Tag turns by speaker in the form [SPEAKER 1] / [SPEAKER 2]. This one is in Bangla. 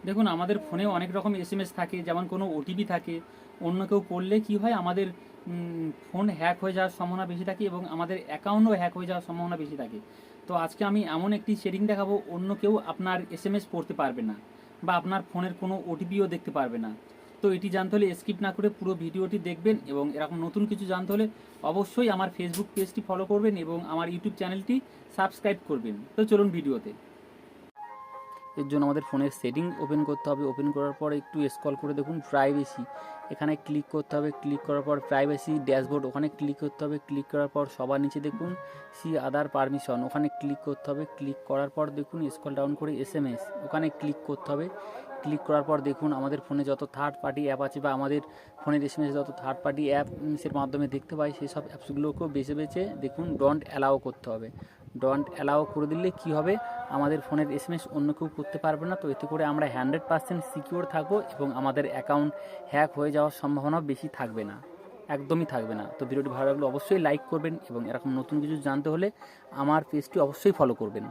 [SPEAKER 1] দেখুন, আমাদের ফোনেও অনেক রকম এসএমএস থাকে, যেমন কোনো ওটিপি থাকে। অন্য কেউ পড়লে কি হয়, আমাদের ফোন হ্যাক হয়ে যাওয়ার সম্ভাবনা বেশি থাকে এবং আমাদের অ্যাকাউন্টও হ্যাক হয়ে যাওয়ার সম্ভাবনা বেশি থাকে। তো আজকে আমি এমন একটি সেটিং দেখাবো, অন্য কেউ আপনার এসএমএস পড়তে পারবে না বা আপনার ফোনের কোনো ওটিপিও দেখতে পারবে না। তো এটি জানতে হলে স্কিপ না করে পুরো ভিডিওটি দেখবেন, এবং এরকম নতুন কিছু জানতে হলে অবশ্যই আমার ফেসবুক পেজটি ফলো করবেন এবং আমার ইউটিউব চ্যানেলটি সাবস্ক্রাইব করবেন। তো চলুন ভিডিওতে। এর জন্য আমাদের ফোনের সেটিং ওপেন করতে হবে। ওপেন করার পর একটু স্ক্রল করে দেখুন প্রাইভেসি, এখানে ক্লিক করতে হবে। ক্লিক করার পর প্রাইভেসি ড্যাশবোর্ড, ওখানে ক্লিক করতে হবে। ক্লিক করার পর সবার নিচে দেখুন সি আদার পারমিশন, ওখানে ক্লিক করতে হবে। ক্লিক করার পর দেখুন স্ক্রল ডাউন করে এসএমএস, ওখানে ক্লিক করতে হবে। ক্লিক করার পর দেখুন আমাদের ফোনে যত থার্ড পার্টি অ্যাপ আছে বা আমাদের ফোনের এসএমএস যত থার্ড পার্টি অ্যাপসের মাধ্যমে দেখতে পাই, সেই সব অ্যাপসগুলোকেও বেছে বেছে দেখুন ডোন্ট অ্যালাউ করতে হবে। ডোন্ট অ্যালাউ করে দিলে কি হবে, আমাদের ফোনের এসএমএস অন্য কেউ করতে পারবে না। তো এতে করে আমরা 100% সিকিউর থাকবো এবং আমাদের অ্যাকাউন্ট হ্যাক হয়ে যাওয়ার সম্ভাবনা বেশি থাকবে না, একদমই থাকবে না। তো ভিডিওটি ভালো লাগলে অবশ্যই লাইক করবেন এবং এরকম নতুন কিছু জানতে হলে আমার পেজটি অবশ্যই ফলো করবেন।